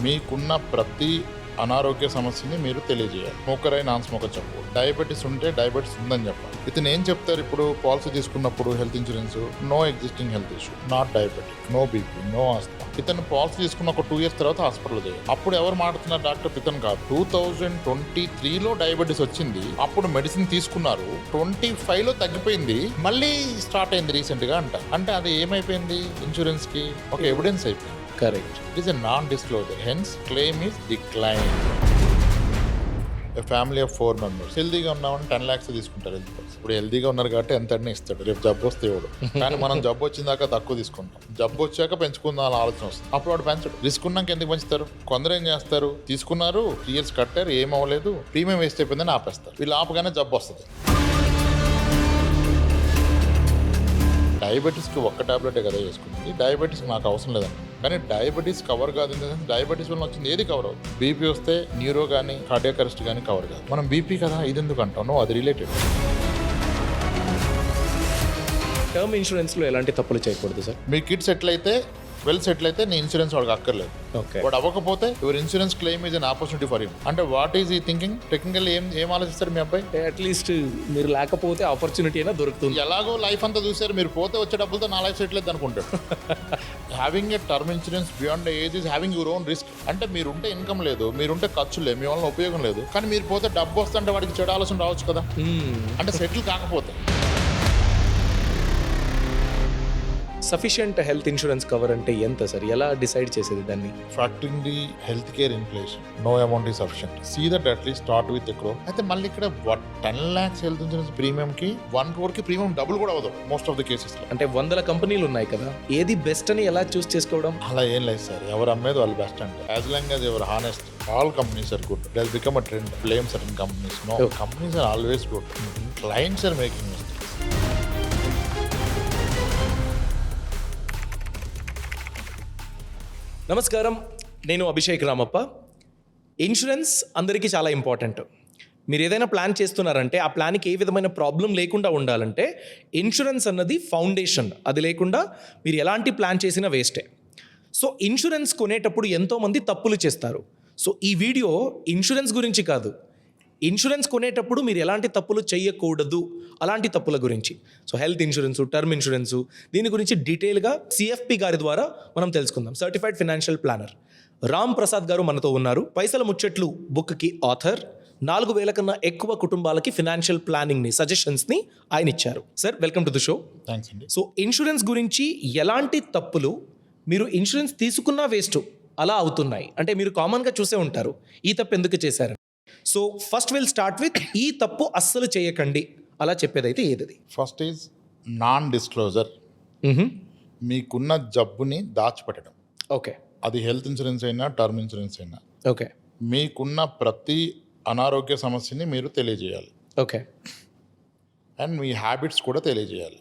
మీకున్న ప్రతి అనారోగ్య సమస్యని మీరు తెలియజేయాలి. స్మోకర్ అయి నాన్ స్మోకర్ చెప్పు. డయాబెటీస్ ఉంటే డయాబెటీస్ ఉందని చెప్పాలి. ఇతను ఏం చెప్తారు ఇప్పుడు పాలసీ తీసుకున్నప్పుడు health insurance, no existing health issue, not diabetic, no BP, no asthma. ఇతను పాలసీ తీసుకున్న ఒక 2 years తర్వాత హాస్పిటల్ చేయాలి. అప్పుడు ఎవరు మాట్లాడుతున్నారు? డాక్టర్ ఇతను కాదు. 2023లో డయాబెటీస్ వచ్చింది, అప్పుడు మెడిసిన్ తీసుకున్నారు, 25లో తగ్గిపోయింది, మళ్ళీ స్టార్ట్ అయింది రీసెంట్ గా అంట. అంటే అది ఏమైపోయింది? ఇన్సూరెన్స్ కి ఒక ఎవిడెన్స్ అయిపోయింది. Correct. It is a non-disclosure, hence claim is declined. A family of 4 members. హెల్దీగా ఉన్నామని 10 lakhs తీసుకుంటారు హెల్త్ పాలసీ. ఇప్పుడు హెల్దీగా ఉన్నారు కాబట్టి ఎంత అన్నీ ఇస్తాడు, రేపు జబ్బు వస్తే ఇవ్వడు. కానీ మనం జబ్బు వచ్చిందాక తక్కువ తీసుకుంటాం, జబ్బు వచ్చాక పెంచుకుందాం అనే ఆలోచన వస్తుంది. అప్పుడు వాడు పెంచడు. రిస్క్ ఉన్నాక ఎందుకు పెంచుతారు? కొందరు ఏం చేస్తారు, తీసుకున్నారు 3 years కట్టారు, ఏం అవ్వలేదు, ప్రీమియం వేస్ట్ అయిపోయిందని ఆపేస్తారు. వీళ్ళు ఆపగానే జబ్బు వస్తుంది. డయాబెటీస్కి ఒక్క టాబ్లెటే కదా వేసుకుంది, డయాబెటీస్కి నాకు అవసరం లేదండి. కానీ డయాబెటీస్ కవర్ కాదు. డయాబెటీస్ వల్ల వచ్చింది ఏది కవర్ అవుతుంది? బీపీ వస్తే న్యూరో కానీ కార్డియాక్ అరెస్ట్ కానీ కవర్ కాదు. మనం బీపీ కదా ఇది ఎందుకు అంటాను, అది రిలేటెడ్. టర్మ్ ఇన్సూరెన్స్లో ఎలాంటి తప్పులు చేయకూడదు సార్? మీ కిడ్స్ ఎట్లయితే వెల్ సెటిల్ అయితే నీ ఇన్సూరెన్స్ వాడికి అక్కర్లేదు. ఓకే. వాడు అవ్వకపోతే your insurance claim is an opportunity for him. అంటే వాట్ ఈజ్ ఈ థింకింగ్? టెక్నికల్ ఏం ఆలోచిస్తారు మీ అబ్బాయి? అట్లీస్ట్ మీరు లేకపోతే ఆపర్చునిటీ అయినా దొరుకుతుంది. ఎలాగో లైఫ్ అంతా చూసారు, మీరు పోతే వచ్చే డబ్బులతో నా లైఫ్ సెటిల్ అయితే అనుకుంటాడు. Having a term insurance beyond age is having your own risk. అంటే మీరుంటే ఇన్కమ్ లేదు, మీరుంటే ఖర్చు లేదు, మీ వల్ల ఉపయోగం లేదు, కానీ మీరు పోతే డబ్బు వస్తుంటే వాడికి చెడు ఆలోచన రావచ్చు కదా. అంటే సెటిల్ కాకపోతే. సఫిషియంట్ హెల్త్ ఇన్సూరెన్స్ కవర్ అంటే ఎంత సార్? ఎలా డిసైడ్ చేసేది దాన్ని? Factoring the health care inflation, no amount is sufficient. See that at least start with a crore. అయితే మళ్ళీ ఇక్కడ 10 lakhs హెల్త్ ఇన్సూరెన్స్ ప్రీమియం కి 1 crore కి ప్రీమియం డబుల్ కూడా అవ్వదు మోస్ట్ ఆఫ్ ది కేసెస్ లో. అంటే 100 కంపెనీలు ఉన్నాయి కదా, ఏది బెస్ట్ అని ఎలా చూస్ చేసుకోవడం? అలా ఏం లేదు సార్, ఎవరు అమ్మేది వాళ్ళు బెస్ట్ అంటే. As long as ever honest, all companies are good. It has become a trend. Blame certain companies. No, companies are always good. Clients are making mistakes. నమస్కారం, నేను అభిషేక్ రామప్ప. ఇన్సూరెన్స్ అందరికీ చాలా ఇంపార్టెంట్. మీరు ఏదైనా ప్లాన్ చేస్తున్నారంటే ఆ ప్లాన్కి ఏ విధమైన ప్రాబ్లం లేకుండా ఉండాలంటే ఇన్సూరెన్స్ అన్నది ఫౌండేషన్. అది లేకుండా మీరు ఎలాంటి ప్లాన్ చేసినా వేస్టే. సో ఇన్సూరెన్స్ కొనేటప్పుడు ఎంతోమంది తప్పులు చేస్తారు. సో ఈ వీడియో ఇన్సూరెన్స్ గురించి కాదు, ఇన్సూరెన్స్ కొనేటప్పుడు మీరు ఎలాంటి తప్పులు చేయకూడదు అలాంటి తప్పుల గురించి. So health insurance, term insurance, దీని గురించి డీటెయిల్గా సిఎఫ్పి గారి ద్వారా మనం తెలుసుకుందాం. Certified financial planner Ram Prasad గారు మనతో ఉన్నారు. పైసల ముచ్చట్లు బుక్కి ఆథర్. 4,000 కన్నా ఎక్కువ కుటుంబాలకి ఫినాన్షియల్ ప్లానింగ్ని, సజెషన్స్ని ఆయన ఇచ్చారు. Sir, welcome to the show. Thanks అండి. సో ఇన్సూరెన్స్ గురించి ఎలాంటి తప్పులు, మీరు ఇన్సూరెన్స్ తీసుకున్నా వేస్ట్ అలా అవుతున్నాయి అంటే మీరు కామన్గా చూసే ఉంటారు, ఈ తప్పు ఎందుకు చేశారు? So first will start with ఈ తప్పు అస్సలు చేయకండి అలా చెప్పేదైతే ఏది? First is non disclosure. మీకున్న జబ్బుని దాచిపెట్టడం. ఓకే. అది హెల్త్ ఇన్సూరెన్స్ అయినా టర్మ్ ఇన్సూరెన్స్ అయినా. ఓకే. మీకున్న ప్రతి అనారోగ్య సమస్యని మీరు తెలియజేయాలి. ఓకే. అండ్ మీ హ్యాబిట్స్ కూడా తెలియజేయాలి.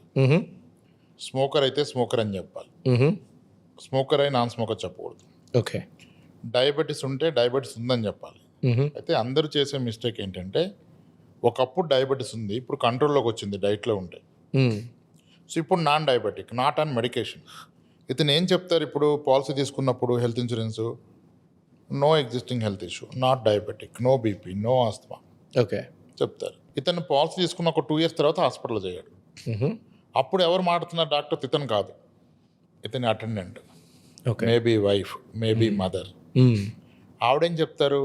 స్మోకర్ అయితే స్మోకర్ అని చెప్పాలి, స్మోకర్ అయి నాన్ స్మోకర్ చెప్పకూడదు. ఓకే. డయాబెటీస్ ఉంటే డయాబెటీస్ ఉందని చెప్పాలి. అయితే అందరూ చేసే మిస్టేక్ ఏంటంటే, ఒకప్పుడు డయాబెటీస్ ఉంది, ఇప్పుడు కంట్రోల్లోకి వచ్చింది డైట్లో ఉంటే. సో ఇప్పుడు non diabetic, not on medication. ఇతను ఏం చెప్తారు ఇప్పుడు పాలసీ తీసుకున్నప్పుడు health insurance, no existing health issue, not diabetic, no BP, no asthma okay చెప్తారు. ఇతను పాలసీ తీసుకున్న ఒక 2 years తర్వాత హాస్పిటల్ చేయాడు. అప్పుడు ఎవరు మాట్లాడుతున్నారు? డాక్టర్ ఇతను కాదు, ఇతని attendant, maybe wife, maybe mother. ఆవిడేం చెప్తారు?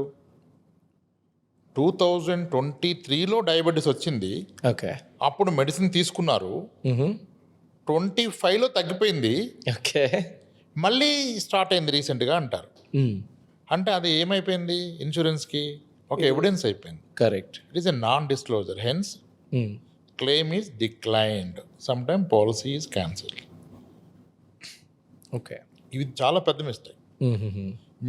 2023లో డయాబెటీస్ వచ్చింది, ఓకే, అప్పుడు మెడిసిన్ తీసుకున్నారు, 25లో తగ్గిపోయింది, ఓకే, మళ్ళీ స్టార్ట్ అయింది రీసెంట్గా అంటారు. అంటే అది ఏమైపోయింది? ఇన్సూరెన్స్కి ఒక ఎవిడెన్స్ అయిపోయింది. Correct. It is a non disclosure, hence claim is declined, some time policy is cancel. Okay. ఇది చాలా పెద్ద మిస్టేక్.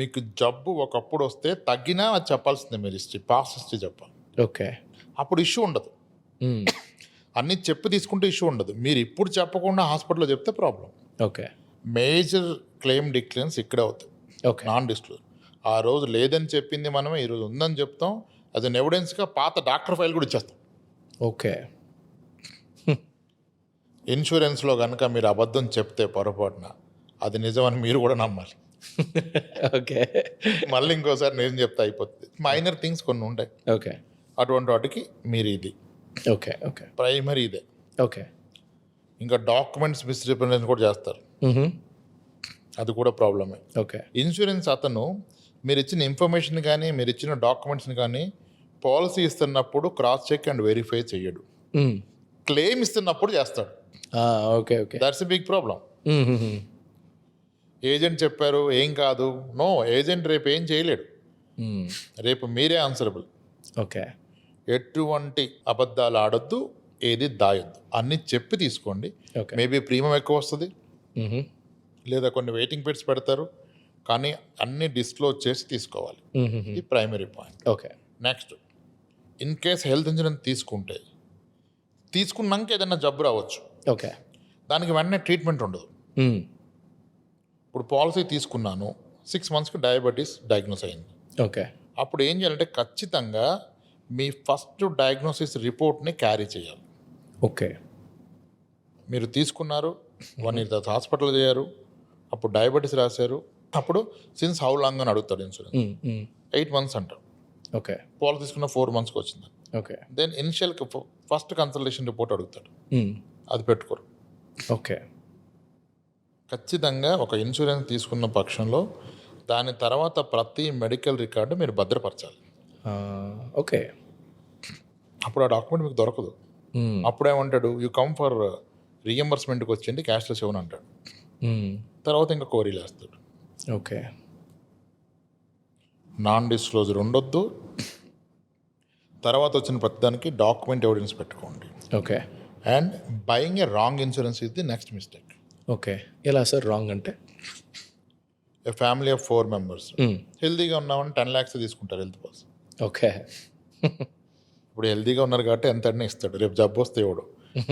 మీకు జబ్బు ఒకప్పుడు వస్తే తగ్గినా అది చెప్పాల్సిందే, మీరు హిస్టరీ, పాస్ట్ హిస్టరీ చెప్పాలి. ఓకే. అప్పుడు ఇష్యూ ఉండదు. అన్నీ చెప్పి తీసుకుంటే ఇష్యూ ఉండదు. మీరు ఇప్పుడు చెప్పకుండా హాస్పిటల్లో చెప్తే problem. Okay. Major claim declines ఇక్కడే అవుతాయి. ఓకే. Non disclosure. ఆ రోజు లేదని చెప్పింది మనమే ఈరోజు ఉందని చెప్తాం, అది ఎవిడెన్స్గా పాత డాక్టర్ ఫైల్ కూడా ఇచ్చేస్తాం. ఓకే. ఇన్సూరెన్స్లో కనుక మీరు అబద్ధం చెప్తే పొరపాటున అది నిజమని మీరు కూడా నమ్మాలి. ఓకే. మళ్ళీ ఇంకోసారి నేను చెప్తే అయిపోతుంది. మైనర్ థింగ్స్ కొన్ని ఉంటాయి, ఓకే. అటువంటి వాటికి మీరు ఇది ఓకే. ఓకే. ప్రైమరీ ఇదే. ఓకే. ఇంకా డాక్యుమెంట్స్ మిస్రిప్రజెంటేషన్ కూడా చేస్తారు, అది కూడా ప్రాబ్లమే. ఓకే. ఇన్సూరెన్స్ అతను మీరు ఇచ్చిన ఇన్ఫర్మేషన్ కానీ మీరు ఇచ్చిన డాక్యుమెంట్స్ని కానీ పాలసీ ఇస్తున్నప్పుడు క్రాస్ చెక్ అండ్ వెరిఫై చేయడు, క్లెయిమ్ ఇస్తున్నప్పుడు చేస్తాడు. Okay. Okay. That's a big problem. Agent చెప్పారు ఏం కాదు, నో, ఏజెంట్ రేపు ఏం చేయలేడు, రేపు మీరే ఆన్సరబుల్. ఓకే. ఎటువంటి అబద్ధాలు ఆడొద్దు, ఏది దాయొద్దు, అన్ని చెప్పి తీసుకోండి. ఓకే. మేబీ ప్రీమియం ఎక్కువ వస్తుంది, లేదా కొన్ని వెయిటింగ్ పీరియడ్స్ పెడతారు, కానీ అన్ని డిస్క్లోజ్ చేసి తీసుకోవాలి. ఇది primary point. Okay. Next, in case health insurance తీసుకున్నాక ఏదైనా జబ్బు రావచ్చు, ఓకే. దానికి వెంటనే ట్రీట్మెంట్ ఉండదు. ఇప్పుడు పాలసీ తీసుకున్నాను, 6 monthsకి డయాబెటీస్ డయాగ్నోస్ అయింది. ఓకే. అప్పుడు ఏం చేయాలంటే ఖచ్చితంగా మీ ఫస్ట్ డయాగ్నోసిస్ రిపోర్ట్ని క్యారీ చేయాలి. ఓకే. మీరు తీసుకున్నారు, 1 year తర్వాత హాస్పిటల్ చేయారు, అప్పుడు డయాబెటీస్ రాశారు, అప్పుడు సిన్స్ హౌ లాంగ్ అని అడుగుతాడు ఇన్సూరెన్స్. 8 months అంటారు. ఓకే. పాలసీ తీసుకున్న 4 monthsకి వచ్చింది. Okay. Then initial first consultation report అడుగుతాడు, అది పెట్టుకోరు. ఓకే. ఖచ్చితంగా ఒక ఇన్సూరెన్స్ తీసుకున్న పక్షంలో దాని తర్వాత ప్రతి మెడికల్ రికార్డు మీరు భద్రపరచాలి. ఓకే. అప్పుడు ఆ డాక్యుమెంట్ మీకు దొరకదు. అప్పుడేమంటాడు, యూ కమ్ ఫర్ రీఎంబర్స్మెంట్కి వచ్చింది క్యాష్లెస్ ఇవ్వను అంటాడు. తర్వాత ఇంకా కోరీలు వేస్తాడు. ఓకే. నాన్ డిస్క్లోజర్ ఉండొద్దు. తర్వాత వచ్చిన ప్రతిదానికి డాక్యుమెంట్ ఎవిడెన్స్ పెట్టుకోండి. Okay. And buying A wrong insurance is the next mistake. Okay. ఎలా సార్ రాంగ్ అంటే? ఏ ఫ్యామిలీ ఆఫ్ 4 members హెల్తీగా ఉన్నామని 10 lakhs తీసుకుంటారు హెల్త్ పాలసీ. ఓకే. ఇప్పుడు హెల్తీగా ఉన్నారు కాబట్టి ఎంత అన్నీ ఇస్తాడు, రేపు జబ్బు వస్తే ఇవ్వడు.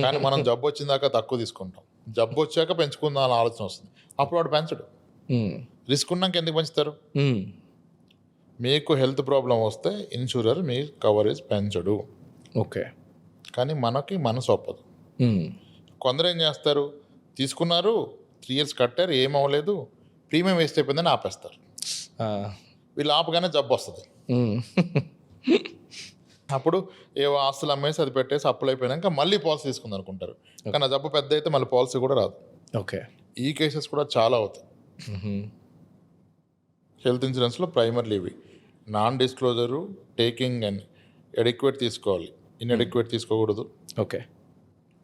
కానీ మనం జబ్బు వచ్చిన దాకా తక్కువ తీసుకుంటాం, జబ్బు వచ్చాక పెంచుకుందాం అనే ఆలోచన వస్తుంది, అప్పుడు వాడు పెంచడు. రిస్క్ ఉన్నాక ఎందుకు పెంచుతారు? మీకు హెల్త్ ప్రాబ్లం వస్తే ఇన్సూరర్ మీ కవరేజ్ పెంచడు. ఓకే. కానీ మనకి మనసు ఒప్పదు. కొందరు ఏం చేస్తారు, తీసుకున్నారు 3 years కట్టారు, ఏం అవ్వలేదు, ప్రీమియం వేస్ట్ అయిపోయిందని ఆపేస్తారు. వీళ్ళు ఆపగానే జబ్బు వస్తుంది. అప్పుడు ఏవో ఆస్తులు అమ్మేసి అది పెట్టేసి అప్పులు అయిపోయినాక మళ్ళీ పాలసీ తీసుకుంది అనుకుంటారు, కానీ ఆ జబ్బు పెద్ద అయితే మళ్ళీ పాలసీ కూడా రాదు. ఓకే. ఈ కేసెస్ కూడా చాలా అవుతాయి. హెల్త్ ఇన్సూరెన్స్లో ప్రైమర్లీ ఇవి నాన్ డిస్క్లోజరు, టేకింగ్ అండ్ ఎడిక్వేట్ తీసుకోవాలి, ఇన్ఎడిక్వేట్ తీసుకోకూడదు. ఓకే.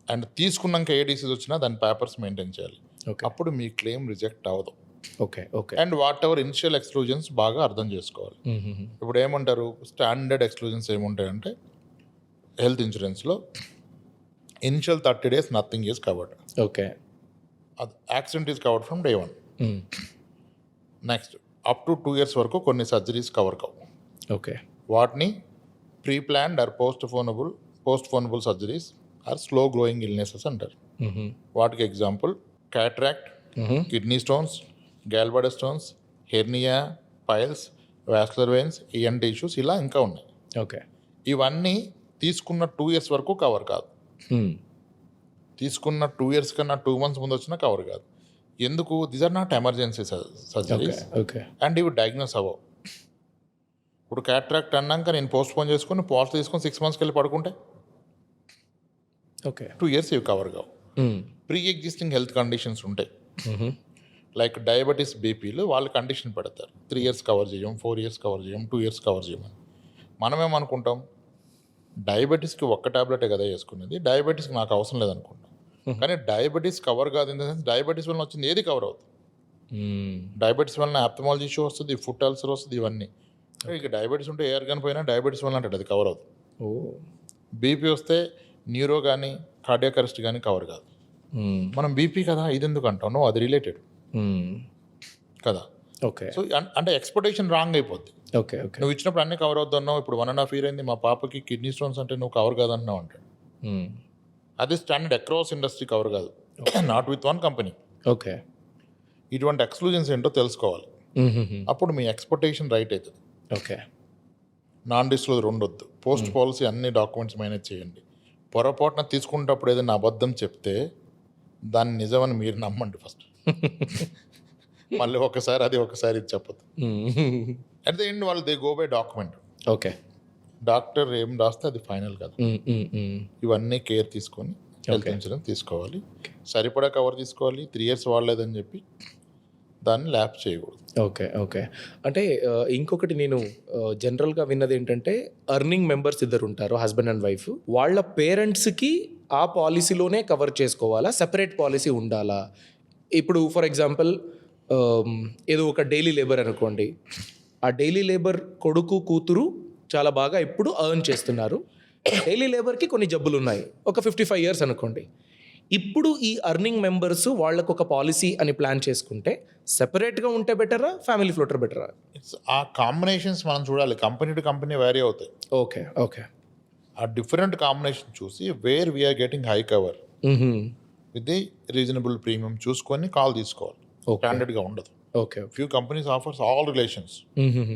అండ్ తీసుకున్నాక ఏ డిసీజ్ వచ్చినా దాని పేపర్స్ మెయింటైన్ చేయాలి. ఓకే. అప్పుడు మీ క్లెయిమ్ రిజెక్ట్ అవ్వదు. Okay. Okay. And whatever initial exclusions బాగా అర్థం చేసుకోవాలి. ఇప్పుడు ఏమంటారు, స్టాండర్డ్ ఎక్స్క్లూజన్స్ ఏముంటాయంటే హెల్త్ ఇన్సూరెన్స్లో initial 30 days nothing is covered. Okay. అది accident is covered from day 1. Next up to 2 years వరకు కొన్ని సర్జరీస్ కవర్ కావు. ఓకే. వాటిని pre planned or postponable surgeries or slow growing illnesses అంటారు. వాటికి example cataract, kidney stones, gallbladder stones, hernia, piles, vascular veins, ENT issues, ఇలా ఇంకా ఉన్నాయి. Okay. ఇవన్నీ తీసుకున్న 2 years వరకు కవర్ కాదు. తీసుకున్న 2 years కన్నా 2 months ముందు వచ్చినా కవర్ కాదు. ఎందుకు? These are not emergency surgeries and ఇవి డయాగ్నోస్ అవ్వవు. ఇప్పుడు క్యాట్రాక్ట్ అన్నాక నేను పోస్ట్పోన్ చేసుకుని పాలసీ తీసుకొని 6 monthsకి వెళ్ళి పడుకుంటే ఓకే. 2 years ఇవి కవర్ కావు. ప్రీ ఎగ్జిస్టింగ్ హెల్త్ కండిషన్స్ ఉంటాయి, లైక్ డయాబెటీస్, బీపీలు, వాళ్ళు కండిషన్ పెడతారు 3 years కవర్ చేయం, 4 years కవర్ చేయం, 2 years కవర్ చేయమని. మనమేమనుకుంటాం, డయాబెటీస్కి ఒక్క టాబ్లెటే కదా వేసుకునేది, డయాబెటీస్కి నాకు అవసరం లేదనుకుంటాం. కానీ డయాబెటీస్ కవర్ కాదు. ఇన్ ద సెన్స్ డయాబెటీస్ వల్ల వచ్చింది ఏది కవర్ అవుతుంది. డయాబెటీస్ వలన ఆప్థమాలజీ ఇష్యూ వస్తుంది, ఫుడ్ అల్సర్ వస్తుంది, ఇవన్నీ. ఇక డయాబెటీస్ ఉంటే ఏ ఆర్గాన్ పోయినా డయాబెటీస్ వల్ల అంటాడు, అది కవర్ అవుతుంది. బీపీ వస్తే న్యూరో కానీ కార్డియాక్ అరెస్ట్ కానీ కవర్ కాదు. మనం బీపీ కదా ఇది ఎందుకు అంటాం, అది రిలేటెడ్ కదా. ఓకే. సో అంటే ఎక్స్పెక్టేషన్ రాంగ్ అయిపోద్ది. ఓకే. ఓకే. నువ్వు ఇచ్చినప్పుడు అన్నీ కవర్ అవుతున్నావు, ఇప్పుడు 1.5 years అయింది, మా పాపకి కిడ్నీ స్టోన్స్ అంటే నువ్వు కవర్ కాదంటున్నావు అంటాడు. అది స్టాండర్డ్ అక్రాస్ ఇండస్ట్రీ కవర్ కాదు, not with one company. Okay. ఇటువంటి ఎక్స్క్లూజన్స్ ఏంటో తెలుసుకోవాలి, అప్పుడు మీ ఎక్స్పెక్టేషన్ రైట్ అవుతుంది. ఓకే. నాన్ డిస్క్లోజర్ ఉండొద్దు. పోస్ట్ పాలసీ అన్ని డాక్యుమెంట్స్ మేనేజ్ చేయండి. పొరపాటున తీసుకునేటప్పుడు ఏదైనా అబద్ధం చెప్తే దాన్ని నిజమని మీరు నమ్మండి ఫస్ట్. మళ్ళీ ఒకసారి అది ఒకసారి ఇది చెప్పదు. అట్ ద ఎండ్ వాళ్ళు they go by document. Okay. Doctor ఏం రాస్తే అది ఫైనల్ కదా. ఇవన్నీ కేర్ తీసుకొని హెల్త్ ఇన్సూరెన్స్ తీసుకోవాలి. సరిపడా కవర్ తీసుకోవాలి. 3 years వాడలేదని చెప్పి దాన్ని ల్యాప్ చేయకూడదు. ఓకే. అంటే ఇంకొకటి నేను జనరల్గా విన్నది ఏంటంటే అర్నింగ్ మెంబర్స్ ఇద్దరు ఉంటారు, హస్బెండ్ అండ్ వైఫ్. వాళ్ళ పేరెంట్స్కి ఆ పాలసీలోనే కవర్ చేసుకోవాలా, సెపరేట్ పాలసీ ఉండాలా? ఇప్పుడు ఫర్ ఎగ్జాంపుల్ ఏదో ఒక డైలీ లేబర్ అనుకోండి, ఆ డైలీ లేబర్ కొడుకు కూతురు చాలా బాగా ఇప్పుడు ఎర్న్ చేస్తున్నారు. డైలీ లేబర్కి కొన్ని జబ్బులు ఉన్నాయి, ఒక 55 years అనుకోండి. ఇప్పుడు ఈ అర్నింగ్ మెంబర్స్ వాళ్ళకు ఒక పాలసీ అని ప్లాన్ చేసుకుంటే సెపరేట్గా ఉంటే బెటరా, ఫ్యామిలీ ఫ్లోటర్ బెటరా? ఆ కాంబినేషన్స్ మనం చూడాలి. కంపెనీ టు కంపెనీ వేరీ అవుతాయి. ఓకే. ఆ డిఫరెంట్ కాంబినేషన్ చూసి where we're getting high cover with the reasonable premium చూసుకొని కాల్ తీసుకోవాలి. స్టాండర్డ్గా ఉండదు. Okay. Few companies offers all relations,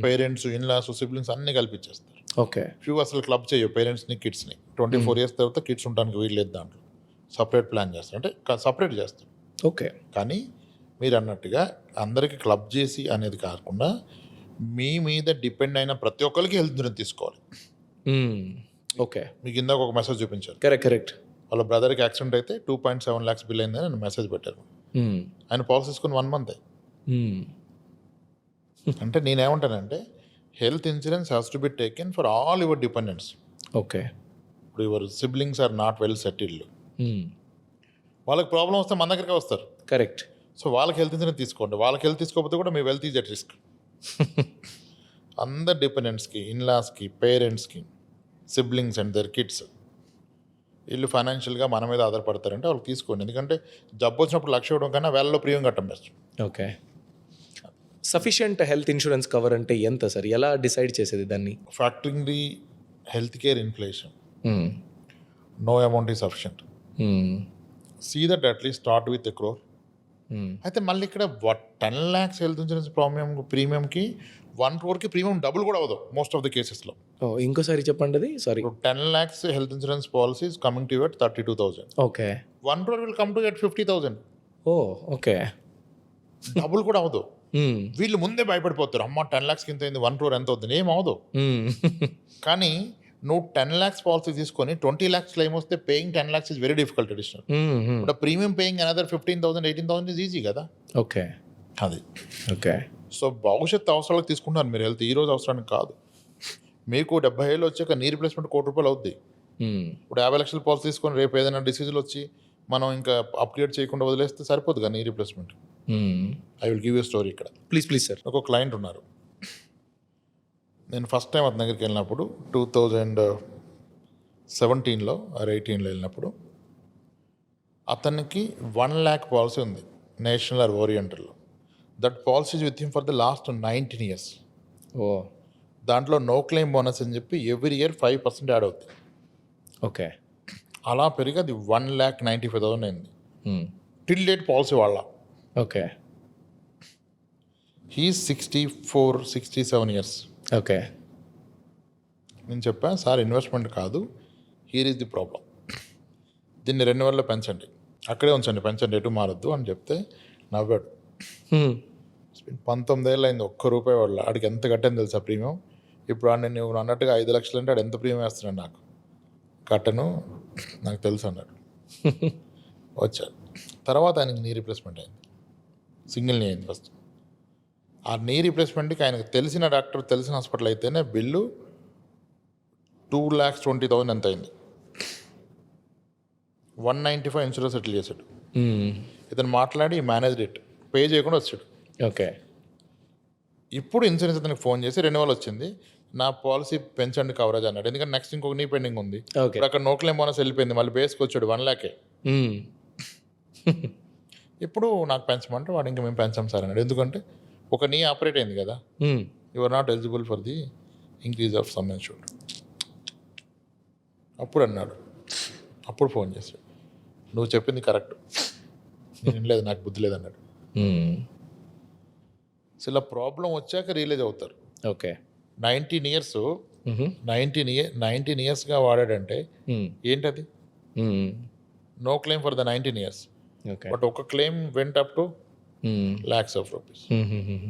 parents, in-laws, siblings అన్ని కల్పించేస్తారు. ఓకే. ఫ్యూ అసలు క్లబ్ చేయవు పేరెంట్స్ని, కిడ్స్ని. 24 years తర్వాత కిడ్స్ ఉండడానికి వీల్లేదు, దాంట్లో సపరేట్ ప్లాన్ చేస్తారు, అంటే సపరేట్ చేస్తారు. ఓకే. కానీ మీరు అన్నట్టుగా అందరికీ క్లబ్ చేసి అనేది కాకుండా మీ మీద డిపెండ్ అయిన ప్రతి ఒక్కరికి హెల్త్ ఇన్సూరెన్స్ తీసుకోవాలి. ఓకే. మీకు ఇందాక ఒక మెసేజ్ చూపించారు. కరెక్ట్. వాళ్ళ బ్రదర్కి యాక్సిడెంట్ అయితే 2.7 lakhs బిల్ అయిందని నేను మెసేజ్ పెట్టారు. ఆయన పాలసీ తీసుకుని 1 month. అంటే నేనేమంటానంటే health insurance has to be taken for all your dependents. Okay. ఇప్పుడు your siblings are not well settled, వాళ్ళకి ప్రాబ్లం వస్తే మన దగ్గరికి వస్తారు. కరెక్ట్. సో వాళ్ళకి హెల్త్ ఇన్సూరెన్స్ తీసుకోండి. వాళ్ళకి హెల్త్ తీసుకోకపోతే కూడా మీ వెల్త్ ఈజ్ అట్ రిస్క్. అందరు డిపెండెంట్స్కి, ఇన్లాస్కి, పేరెంట్స్కి, సిబ్లింగ్స్ అండ్ దర్ కిడ్స్, వీళ్ళు ఫైనాన్షియల్గా మన మీద ఆధారపడతారంటే వాళ్ళకి తీసుకోండి. ఎందుకంటే జబ్బు వచ్చినప్పుడు 1,00,000 ఇవ్వడం కన్నా వేలలో ప్రీమియం కట్టడం best. Okay. Sufficient health insurance cover అంటే ఎంత సార్? ఎలా డిసైడ్ చేసేది దాన్ని? Factoring the health care inflation, no amount is sufficient. See that at least start with 1 crore. అయితే మళ్ళీ ఇక్కడ 10 lakhs హెల్త్ ఇన్సూరెన్స్ ప్రీమియంకి 1 crore ప్రీమియం డబుల్ కూడా అవ్వదు మోస్ట్ ఆఫ్ ద కేసెస్లో. ఇంకోసారి చెప్పండి అది. Sorry. 10 lakhs health insurance policies coming to at 32,000. Okay. 1 crore will come to at 50,000. Okay. Double కూడా అవ్వదు. వీళ్ళు ముందే భయపడిపోతారు, అమ్మ 10 lakhs కింద అయింది, 1 crore ఎంత అవుతుంది, ఏం అవ్వదు. కానీ నువ్వు 10 lakhs పాలసీ తీసుకొని 20 lakhs క్లెయిమ్ వస్తే paying 10 lakhs is very difficult additional. But premium paying another 15,000, 18,000 is easy కదా. ఓకే. అది. ఓకే. సో భవిష్యత్తు అవసరాలకు తీసుకుంటున్నారు మీరు హెల్త్, ఈ రోజు అవసరానికి కాదు. మీకు 70 ఏళ్ళు వచ్చాక నీ రిప్లేస్మెంట్ ₹1,00,000 అవుద్ది. ఇప్పుడు 50 లక్షల పాలసీ తీసుకొని రేపు ఏదైనా డిసీజులు వచ్చి మనం ఇంకా అప్గ్రేడ్ చేయకుండా వదిలేస్తే సరిపోదు కదా నీ replacement. I will give you story ఇక్కడ. Please sir. ఒక క్లయింట్ ఉన్నారు. నేను ఫస్ట్ టైం అతని దగ్గరికి వెళ్ళినప్పుడు 2017 or 18 వెళ్ళినప్పుడు అతనికి 1 lakh పాలసీ ఉంది నేషనల్ ఆర్ ఓరియంటల్లో. That policy with him for the last 19 years. దాంట్లో నో క్లెయిమ్ బోనస్ అని చెప్పి ఎవ్రీ ఇయర్ 5% యాడ్ అవుతుంది. ఓకే. అలా పెరిగి అది 1,95,000 అయింది టిల్ డేట్ పాలసీ వాళ్ళ. ఓకే. He 67 years. ఓకే. నేను చెప్పాను సార్ ఇన్వెస్ట్మెంట్ కాదు, హీర్ ఈజ్ ది ప్రాబ్లం, దీన్ని 2 పెంచండి, అక్కడే ఉంచండి, పెంచండి, ఎటు మారద్దు అని చెప్తే నవ్వాడు. 19 ఏళ్ళు అయింది, ₹1 వాళ్ళ ఆడికి ఎంత కట్టాను తెలుసా ప్రీమియం. ఇప్పుడు నేను నువ్వు అన్నట్టుగా 5 లక్షలు అంటే ఆడు ఎంత ప్రీమియం వేస్తున్నాడు, నాకు కట్టను, నాకు తెలుసు అన్నాడు. వచ్చాడు తర్వాత ఆయనకి నీ రీప్లేస్మెంట్ అయింది, సింగిల్ నీ అయింది ఫస్ట్. ఆ నీ రీప్లేస్మెంట్కి ఆయనకు తెలిసిన డాక్టర్, తెలిసిన హాస్పిటల్ అయితేనే బిల్లు 2,20,000 ఎంత అయింది. 195 ఇన్సూరెన్స్ సెటిల్ చేశాడు. ఇతను మాట్లాడి మేనేజ్డ్ ఇట్, పే చేయకుండా వచ్చాడు. ఓకే. ఇప్పుడు ఇన్సూరెన్స్ అతనికి ఫోన్ చేసి రెన్యువల్ వచ్చింది, నా పాలసీ పెంచండి కవరేజ్ అన్నాడు. ఎందుకంటే నెక్స్ట్ ఇంకొక నీ పెండింగ్ ఉంది. ఇప్పుడు అక్కడ నో క్లెయిమ్ బోనస్ వెళ్ళిపోయింది, మళ్ళీ బేస్కి వచ్చాడు 1 lakh. ఇప్పుడు నాకు పెంచమంటే వాడు ఇంకా మేము పెంచాం సార్ అన్నాడు. ఎందుకంటే ఒక నీ ఆపరేట్ అయింది కదా, you are not eligible for the increase of sum insurance. అప్పుడు అన్నాడు, అప్పుడు ఫోన్ చేశాడు, నువ్వు చెప్పింది కరెక్ట్, నేను లేదు, నాకు బుద్ధి లేదన్నాడు. సో ఇలా ప్రాబ్లం వచ్చాక రియలైజ్ అవుతారు. ఓకే. 19 yearsగా వాడాడంటే ఏంటది, no claim for the 19 years. But ఒక claim went up to lakhs of rupees.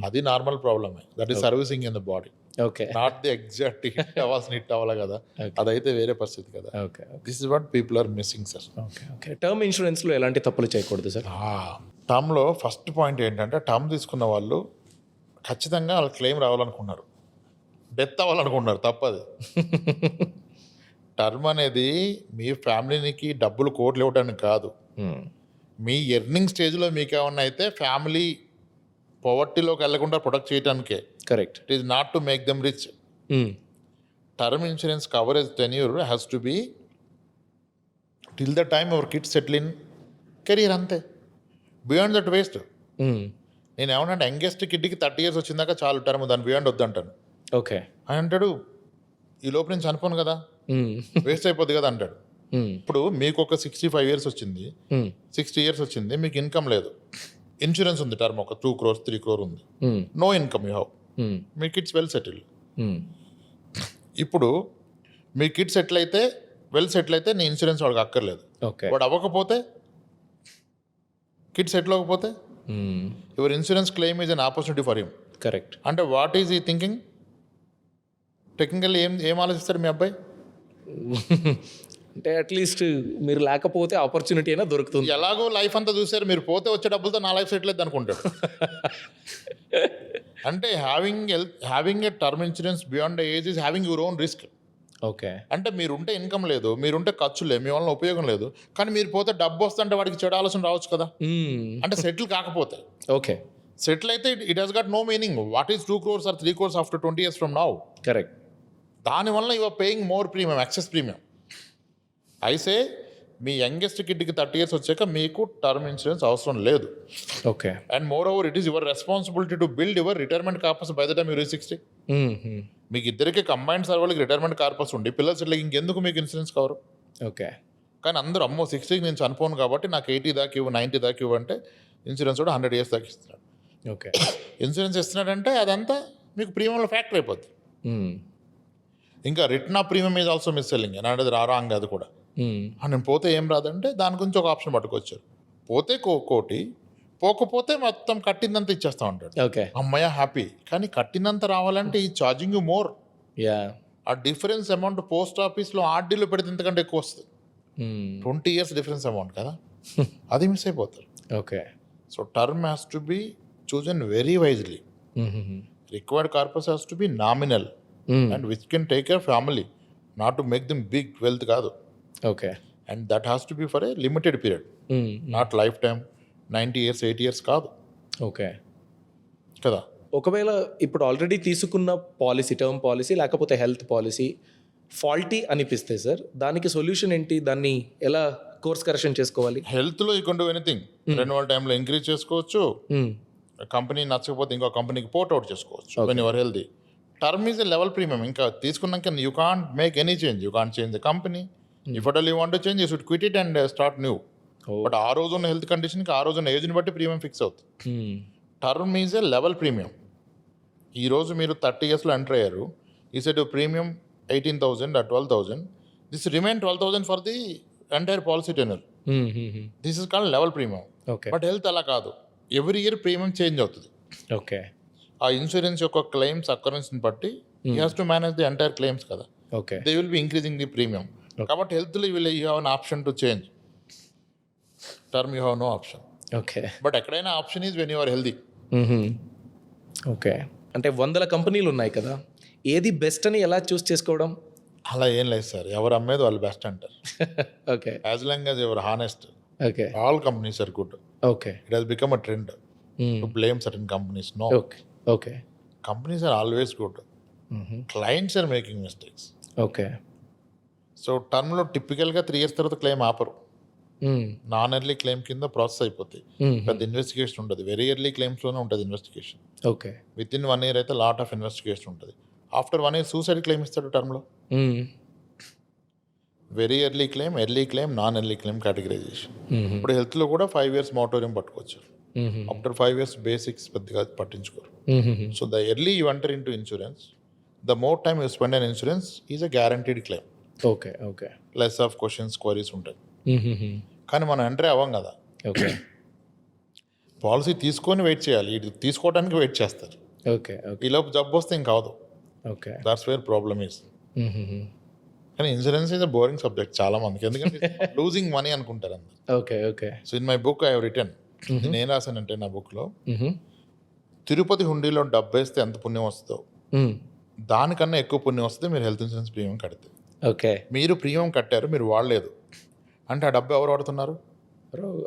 అది నార్మల్ ప్రాబ్లమే. That is servicing in the body, okay not the exact hit అవ్వాల్సిన హిట్ అవ్వాలి కదా, అదైతే వేరే పరిస్థితి కదా. Okay this is what people are missing sir. Okay okay term ఇన్సూరెన్స్లో ఎలాంటి తప్పులు చేయకూడదు సార్? టర్మ్లో ఫస్ట్ పాయింట్ ఏంటంటే, టర్మ్ తీసుకున్న వాళ్ళు ఖచ్చితంగా వాళ్ళ క్లెయిమ్ రావాలనుకున్నారు, డెత్ అవ్వాలనుకుంటున్నారు, తప్పది. టర్మ్ అనేది మీ ఫ్యామిలీకి డబ్బులు కోట్లు ఇవ్వడానికి కాదు, మీ ఎర్నింగ్ స్టేజ్లో మీకు ఏమన్నా అయితే ఫ్యామిలీ పవర్టీలోకి వెళ్లకుండా ప్రొటెక్ట్ చేయడానికే. Correct. It is not to make them rich. Term insurance coverage tenure has to be till the time our kids settle in career, అంతే. Beyond that waste. నేను ఏమన్నా యంగెస్ట్ కిడ్కి 30 years వచ్చిందాక చాలు టర్మ్, దాని beyond వద్దంటాను. Okay అని అంటాడు, ఈ లోపు నేను చనిపోను కదా, వేస్ట్ అయిపోద్ది కదా అంటాడు. ఇప్పుడు మీకు ఒక 65 years వచ్చింది, 60 years వచ్చింది, మీకు ఇన్కమ్ లేదు, ఇన్సూరెన్స్ ఉంది టర్మ్ ఒక 2 crores 3 crore ఉంది, నో ఇన్కమ్ యూ హ్యావ్, మీ కిడ్స్ వెల్ సెటిల్. ఇప్పుడు మీ కిడ్స్ వెల్ సెటిల్ అయితే నీ ఇన్సూరెన్స్ వాడికి అక్కర్లేదు. ఓకే. వాడు అవ్వకపోతే, కిడ్స్ సెటిల్ అవ్వకపోతే, your insurance claim is an opportunity for him. Correct. అంటే వాట్ ఈజ్ ఈ థింకింగ్? టెక్నికల్లీ ఏం ఆలోచిస్తాడు మీ అబ్బాయి? అంటే అట్లీస్ట్ మీరు లేకపోతే ఆపర్చునిటీ అయినా దొరుకుతుంది. ఎలాగో లైఫ్ అంతా చూసారు, మీరు పోతే వచ్చే డబ్బులతో నా లైఫ్ సెటిల్ అయితే అనుకుంటాడు. అంటే having a term insurance beyond age is having your own risk. Okay. అంటే మీరుంటే ఇన్కమ్ లేదు, మీరుంటే ఖర్చులే, మీ వల్ల ఉపయోగం లేదు, కానీ మీరు పోతే డబ్బు వస్తుంటే వాడికి చెడు ఆలోచన రావచ్చు కదా. అంటే సెటిల్ కాకపోతే. ఓకే. సెటిల్ అయితే it has got no meaning. What is 2 crores or 3 crores after 20 years from now? Correct. దానివల్ల you are paying more premium, excess premium. అయితే మీ యంగెస్ట్ కిడ్కి 30 years వచ్చాక మీకు టర్మ్ ఇన్సూరెన్స్ అవసరం లేదు. Okay. And more over it is your responsibility to build your retirement corpus by the time you reach 60. మీకు ఇద్దరికి combined సర్వర్లకి retirement corpus ఉండి పిల్లలు సెటిల్ ఇంకెందుకు మీకు ఇన్సూరెన్స్ కవర్? ఓకే. కానీ అందరూ అమ్మో 60కి నేను చనిపోను కాబట్టి నాకు 80 దాకా ఇవ్వు, 90 దాకా ఇవ్వు అంటే ఇన్సూరెన్స్ కూడా 100 years దాకా ఇస్తున్నాడు. ఓకే. ఇన్సూరెన్స్ ఇస్తున్నాడంటే అదంతా మీకు ప్రీమియంలో ఫ్యాక్టర్ అయిపోద్ది. ఇంకా return of premium is also miss selling అనేది రాంగ్. అది కూడా నేను పోతే ఏం రాదంటే దాని గురించి ఒక ఆప్షన్ పట్టుకొచ్చారు. పోతే కోటి, పోకపోతే మొత్తం కట్టిందంతా ఇచ్చేస్తా ఉంటాడు. ఓకే. అమ్మయ్య హ్యాపీ. కానీ కట్టినంత రావాలంటే ఈ ఛార్జింగ్ యూ మోర్. ఆ డిఫరెన్స్ అమౌంట్ పోస్ట్ ఆఫీస్లో ఆర్డీలో పెడితే ఇంతకంటే ఎక్కువ వస్తుంది. 20 years డిఫరెన్స్ అమౌంట్ కదా, అది మిస్ అయిపోతారు. Okay. So term has to be chosen very wisely. Required corpus has to be nominal and which can take care family, not to make them big wealth కాదు. Okay. And that has to be for a limited period, not life time 90 years 80 years కాదు. Okay కదా. ఒకవేళ ఇప్పుడు already తీసుకున్న policy, term policy లేకపోతే health policy faulty అనిపిస్తే sir, దానికి solution ఏంటి? దాన్ని ఎలా కోర్స్ కరెక్షన్ చేసుకోవాలి? హెల్త్లో you can do anything. Renewal టైంలో ఇంక్రీజ్ చేసుకోవచ్చు, కంపెనీ నచ్చకపోతే ఇంకో కంపెనీకి పోర్ట్ అవుట్ చేసుకోవచ్చు when your healthy. Term is a level premium. ఇంకా తీసుకున్నాక you can't make any change, you can't change the company. If at all you want to change you should quit it and start new. But ఆ రోజు ఉన్న health కండిషన్కి ఆ రోజు ఉన్న ఏజ్ని బట్టి ప్రీమియం ఫిక్స్ అవుతుంది. Term is a level premium. ఈరోజు మీరు 30 yearsలో ఎంటర్ అయ్యారు, ఈ set premium 18,000 or 12,000, this remain 12,000 for the entire policy tenure. This is called level premium. But health అలా కాదు, ఎవ్రీ ఇయర్ ప్రీమియం చేంజ్ అవుతుంది. ఓకే. ఆ ఇన్సూరెన్స్ యొక్క క్లెయిమ్స్ అకరెన్స్ని బట్టి he has to manage the entire claims కదా. Okay. They will be increasing the premium. కాబట్టి హెల్త్లో you have an option to change. Term you have no option. Okay. But ఎక్కడైనా option is when you are healthy. Okay. అంటే 100 కంపెనీలు ఉన్నాయి కదా, ఏది best అని ఎలా చూస్ చేసుకోవడం? అలా ఏం లేదు సార్, ఎవరు అమ్మేది వాళ్ళు బెస్ట్ అంటారు. Okay. As long as your honest, okay, all companies are good. Okay. It has become a trend to blame certain companies. No, okay. Okay. Companies are always good, clients are making mistakes. Okay. So టర్మ్లో టిపికల్గా 3 years తర్వాత claim ఆపరు. Non early claim కింద process అయిపోతాయి. పెద్ద investigation ఉంటుంది. Very early క్లెయిమ్స్లోనే ఉంటుంది investigation. Okay. With in 1 year అయితే లాట్ ఆఫ్ ఇన్వెస్టిగేషన్ ఉంటుంది. ఆఫ్టర్ 1 year సూసైడ్ క్లెయిమ్ ఇస్తాడు టర్మ్లో. Very early claim, non early claim categorisation. ఇప్పుడు హెల్త్లో కూడా 5 years మోటోరియం పట్టుకోవచ్చు. ఆఫ్టర్ 5 years బేసిక్స్ పెద్దగా పట్టించుకోరు. So the early you enter in to insurance, the more time you spend an insurance is a guaranteed claim. Okay. Okay. Less of questions, queries ఉంటాయి. కానీ మనం enter అవ్వం కదా. Okay. Policy తీసుకొని wait చేయాలి, ఇది తీసుకోవడానికి వెయిట్ చేస్తారు. ఓకే ఓకే ఈలోపు జబ్బు వస్తే ఇంకా అవదు. Okay that's where problem is. కానీ insurance is a boring subject చాలా మందికి, ఎందుకంటే లూజింగ్ మనీ అనుకుంటారు అందరు. Okay okay so in my book I have return, నేను ఏం రాశానంటే నా బుక్లో, తిరుపతి హుండీలో డబ్బు వేస్తే ఎంత పుణ్యం వస్తుందో దానికన్నా ఎక్కువ పుణ్యం వస్తుంది మీరు హెల్త్ ఇన్సూరెన్స్ ప్రీమియం కడితే. ఓకే. మీరు ప్రీమియం కట్టారు, మీరు వాడలేదు అంటే ఆ డబ్బు ఎవరు వాడుతున్నారు?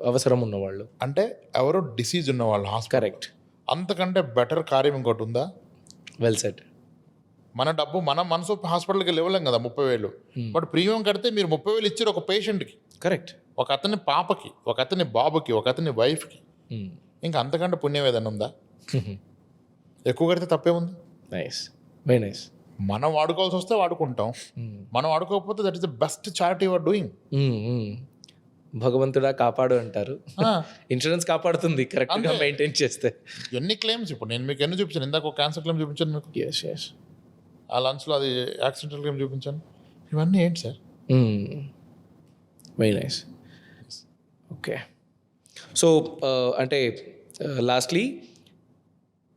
అవసరం ఉన్నవాళ్ళు, అంటే ఎవరో డిసీజ్ ఉన్నవాళ్ళు హాస్పిటల్. కరెక్ట్. అంతకంటే బెటర్ కార్యం ఇంకోటి ఉందా? Well set. మన డబ్బు మన మనసు హాస్పిటల్కి ఇవ్వలేం కదా 30,000, బట్ ప్రీమియం కడితే మీరు 30,000 ఇచ్చారు ఒక పేషెంట్కి, కరెక్ట్. ఒక అతని పాపకి, ఒక అతని బాబుకి, ఒక అతని వైఫ్కి. ఇంకా అంతకంటే పుణ్యం ఏదైనా ఉందా? ఎక్కువ కడితే తప్పే ఉంది. Nice, very nice. మనం వాడుకోవాల్సి వస్తే వాడుకుంటాం, మనం వాడుకోకపోతే that is the best charity your doing. భగవంతుడా కాపాడు అంటారు. ఇన్సూరెన్స్ కాపాడుతుంది కరెక్ట్గా మెయింటైన్ చేస్తే. ఎన్ని క్లెయిమ్స్ ఇప్పుడు నేను మీకు ఎన్ని చూపించాను? ఇందాక ఒక క్యాన్సర్ క్లెయిమ్ చూపించాను మీకు, ఎస్ ఎస్. ఆ లంచ్లో అది యాక్సిడెంటల్ క్లెయిమ్ చూపించాను. ఇవన్నీ ఏంటి sir? Very nice. Okay. So అంటే లాస్ట్లీ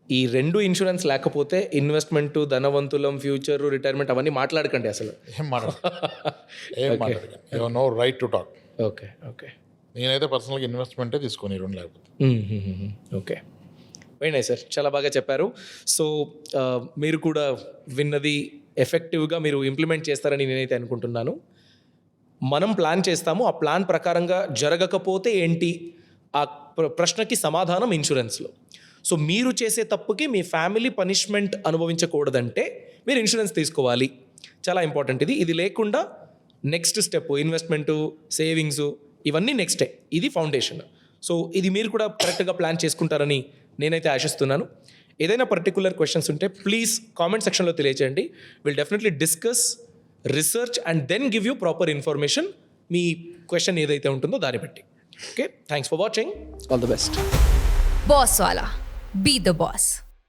ఈ రెండు ఇన్సూరెన్స్ లేకపోతే ఇన్వెస్ట్మెంట్, ధనవంతులం, ఫ్యూచర్, రిటైర్మెంట్ అవన్నీ మాట్లాడకండి అసలు. ఏం మాట్లాడకండి. You know right to talk. Okay okay. నేనైతే పర్సనల్గా ఇన్వెస్ట్మెంటే తీసుకొని రెండు లేకపోతే. ఓకే, వెరీ నైస్ సార్, చాలా బాగా చెప్పారు. సో మీరు కూడా విన్నది ఎఫెక్టివ్గా మీరు ఇంప్లిమెంట్ చేస్తారని నేనైతే అనుకుంటున్నాను. మనం ప్లాన్ చేస్తాము, ఆ ప్లాన్ ప్రకారంగా జరగకపోతే ఏంటి, ఆ ప్రశ్నకి సమాధానం ఇన్సూరెన్స్లో. సో మీరు చేసే తప్పుకి మీ ఫ్యామిలీ పనిష్మెంట్ అనుభవించకూడదంటే మీరు ఇన్సూరెన్స్ తీసుకోవాలి. చాలా ఇంపార్టెంట్ ఇది. ఇది లేకుండా నెక్స్ట్ స్టెప్ ఇన్వెస్ట్మెంటు, సేవింగ్స్ ఇవన్నీ నెక్స్టే. ఇది ఫౌండేషన్. సో ఇది మీరు కూడా కరెక్ట్గా ప్లాన్ చేసుకుంటారని నేనైతే ఆశిస్తున్నాను. ఏదైనా పర్టికులర్ క్వశ్చన్స్ ఉంటే ప్లీజ్ కామెంట్ సెక్షన్లో తెలియచేయండి. Will definitely discuss, research and then give you proper information మీ క్వశ్చన్ ఏదైతే ఉంటుందో దాన్ని బట్టి. Okay, thanks for watching. All the best. Boss Wala. Be the boss.